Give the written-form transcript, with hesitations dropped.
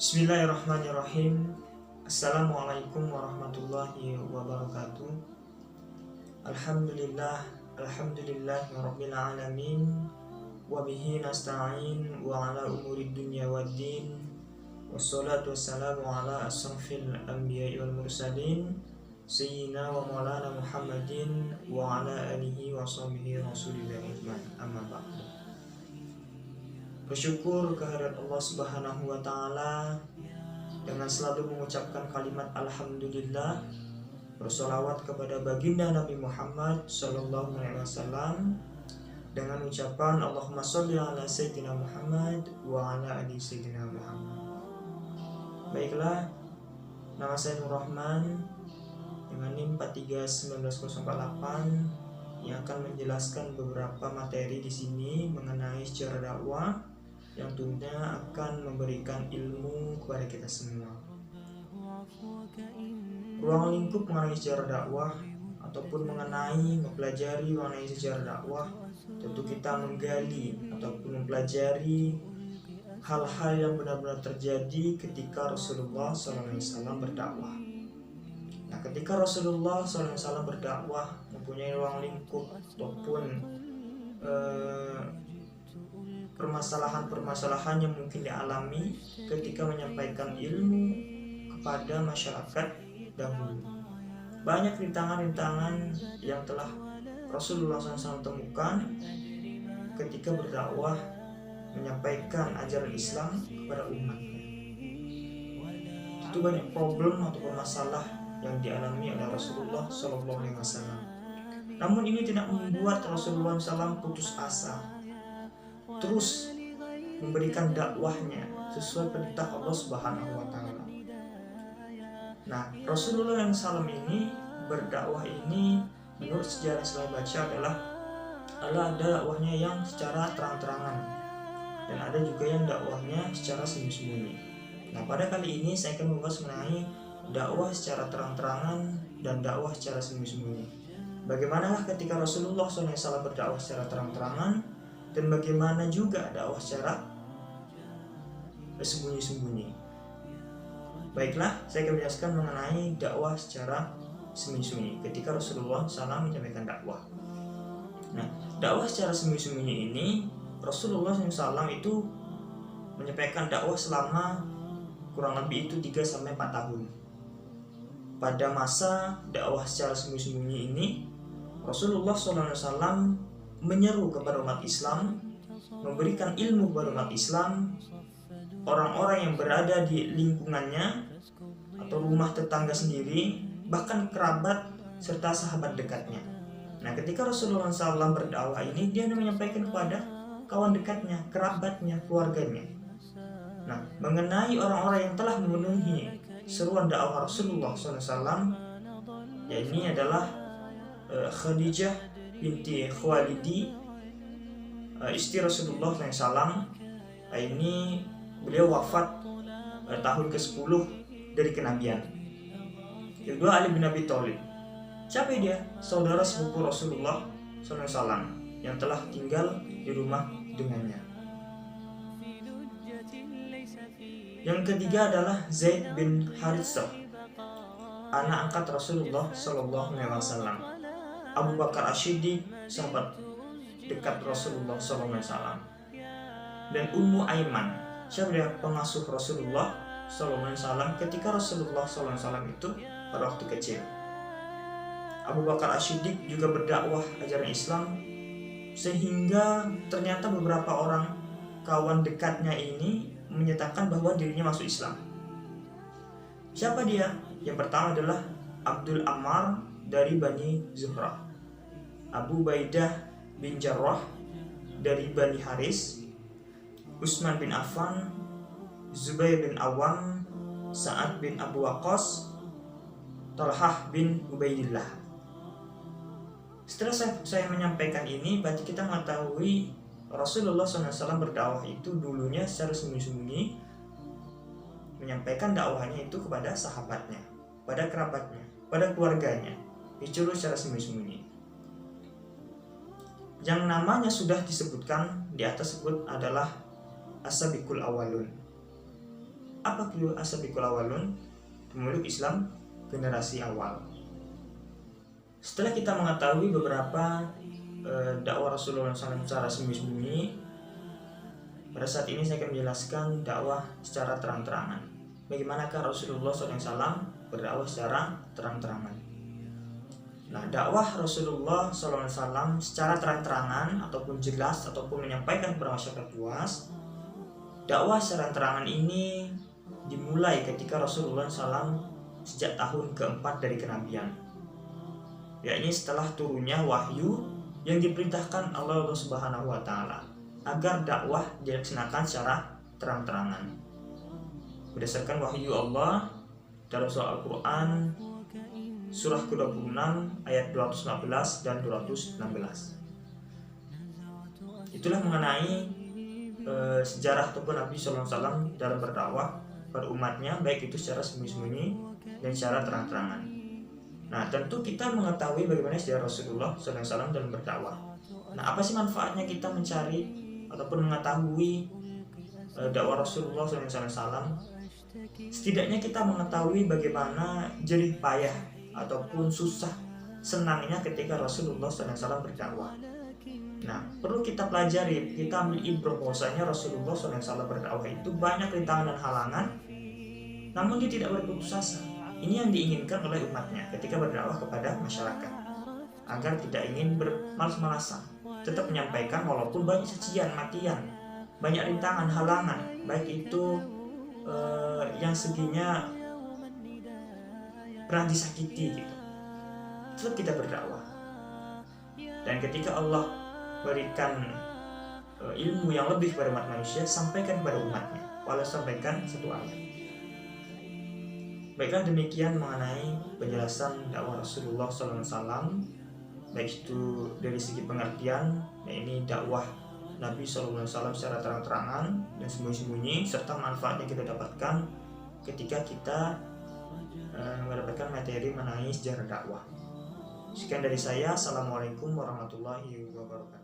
Bismillahirrahmanirrahim. Assalamualaikum warahmatullahi wabarakatuh. Alhamdulillahirabbil alamin. Wabihi nasta'in wa ala umuri dunya waddin. Wassalatu wassalamu ala asrafil anbiya'i wal mursalin sayyidina wa maulana Muhammadin wa ala alihi wa sahbihi rasulillah amma ba'du. Bersyukur kehadirat Allah Subhanahu wa taala dengan selalu mengucapkan kalimat alhamdulillah, bersolawat kepada baginda Nabi Muhammad sallallahu alaihi wasallam dengan ucapan Allahumma sholli ala sayyidina Muhammad wa ala ali sayyidina Muhammad. Baiklah, nama saya Nur Rahman dengan NIM 431948 yang akan menjelaskan beberapa materi di sini mengenai sejarah dakwah yang tentunya akan memberikan ilmu kepada kita semua. Ruang lingkup mengenai sejarah dakwah ataupun mempelajari mengenai sejarah dakwah, tentu kita menggali ataupun mempelajari hal-hal yang benar-benar terjadi ketika Rasulullah SAW berdakwah. Nah, ketika Rasulullah SAW berdakwah mempunyai ruang lingkup ataupun permasalahan-permasalahan yang mungkin dialami ketika menyampaikan ilmu kepada masyarakat dahulu. Banyak rintangan-rintangan yang telah Rasulullah SAW temukan ketika berdakwah menyampaikan ajaran Islam kepada umatnya. Itu banyak problem atau masalah yang dialami oleh Rasulullah SAW. Namun ini tidak membuat Rasulullah SAW putus asa, terus memberikan dakwahnya sesuai perintah Allah Subhanahu wa taala. Nah, Rasulullah SAW ini berdakwah ini menurut sejarah saya baca adalah ada dakwahnya yang secara terang-terangan dan ada juga yang dakwahnya secara sembunyi-sembunyi. Nah, pada kali ini saya akan membahas mengenai dakwah secara terang-terangan dan dakwah secara sembunyi-sembunyi. Bagaimanakah ketika Rasulullah SAW berdakwah secara terang-terangan dan bagaimana juga dakwah secara sembunyi-sembunyi. Baiklah, saya akan menjelaskan mengenai dakwah secara sembunyi-sembunyi ketika Rasulullah SAW menyampaikan dakwah. Nah, dakwah secara sembunyi-sembunyi ini Rasulullah SAW itu menyampaikan dakwah selama kurang lebih itu 3-4 tahun. Pada masa dakwah secara sembunyi-sembunyi ini Rasulullah SAW menyeru kepada umat Islam, memberikan ilmu kepada umat Islam, orang-orang yang berada di lingkungannya atau rumah tetangga sendiri, bahkan kerabat serta sahabat dekatnya. Nah, ketika Rasulullah SAW berdakwah ini, dia menyampaikan kepada kawan dekatnya, kerabatnya, keluarganya. Nah, mengenai orang-orang yang telah memenuhi seruan dakwah Rasulullah SAW, ya ini adalah Khadijah binti Khuwailid, istri Rasulullah SAW. Ini beliau wafat tahun ke-10 dari kenabian. Yang kedua, Ali bin Abi Thalib. Siapa dia? Saudara sepupu Rasulullah SAW yang telah tinggal di rumah dengannya. Yang ketiga adalah Zaid bin Haritsah, anak angkat Rasulullah SAW. Abu Bakar As-Siddiq, sahabat dekat Rasulullah SAW. Dan Ummu Aiman, siapa dia? Pengasuh Rasulullah SAW ketika Rasulullah SAW itu pada waktu kecil. Abu Bakar As-Siddiq juga berdakwah ajaran Islam, sehingga ternyata beberapa orang kawan dekatnya ini menyatakan bahwa dirinya masuk Islam. Siapa dia? Yang pertama adalah Abdul Ammar dari Bani Zuhrah, Abu Baidah bin Jarrah dari Bani Haris, Utsman bin Affan, Zubair bin Awam, Sa'ad bin Abu Waqqas, Talhah bin Ubaidillah. Setelah saya menyampaikan ini, berarti kita mengetahui Rasulullah SAW berdakwah itu dulunya secara sembunyi-sembunyi, menyampaikan dakwahnya itu kepada sahabatnya, pada kerabatnya, pada keluarganya, disuruh secara sembunyi-sembunyi. Yang namanya sudah disebutkan di atas sebut adalah As-Sabiqul Awwalun. apa as-sabiqul awwalun? Pemeluk Islam generasi awal. Setelah kita mengetahui beberapa dakwah Rasulullah SAW secara sembunyi-sembunyi, pada saat ini saya akan menjelaskan dakwah secara terang-terangan. Bagaimanakah Rasulullah SAW berdakwah secara terang-terangan? Nah, dakwah Rasulullah SAW secara terang-terangan ataupun jelas ataupun menyampaikan kepada masyarakat luas, dakwah secara terangan ini dimulai ketika Rasulullah SAW sejak tahun keempat dari kenabian, yakni setelah turunnya wahyu yang diperintahkan Allah Subhanahu wa Ta'ala agar dakwah dilaksanakan secara terang-terangan berdasarkan wahyu Allah dalam surah Al-Quran surah ke-26 ayat 215 dan 216. Itulah mengenai sejarah ataupun Nabi SAW dalam berdakwah pada umatnya, baik itu secara sembunyi-sembunyi dan secara terang-terangan. Nah, tentu kita mengetahui bagaimana sejarah Rasulullah SAW dalam berdakwah. Nah, apa sih manfaatnya kita mencari ataupun mengetahui dakwah Rasulullah SAW? Setidaknya kita mengetahui bagaimana jerih payah ataupun susah senangnya ketika Rasulullah SAW berdakwah. Nah, perlu kita pelajari, kita ambil ibrah bahwasanya Rasulullah SAW berdakwah itu banyak rintangan dan halangan, namun dia tidak berputus asa. Ini yang diinginkan oleh umatnya ketika berdakwah kepada masyarakat, agar tidak ingin bermalas-malasan, tetap menyampaikan walaupun banyak cacian, makian, banyak rintangan, halangan, baik itu yang seginya pernah disakiti gitu. Tetap kita berdakwah. Dan ketika Allah berikan ilmu yang lebih kepada umat manusia, sampaikan kepada umatnya, walau sampaikan satu ayat. Baiklah, demikian mengenai penjelasan dakwah Rasulullah SAW, baik itu dari segi pengertian, ini dakwah Nabi SAW secara terang-terangan dan sembunyi-sembunyi, serta manfaat yang kita dapatkan ketika kita mendapatkan materi mengenai sejarah dakwah. Sekian dari saya. Assalamualaikum warahmatullahi wabarakatuh.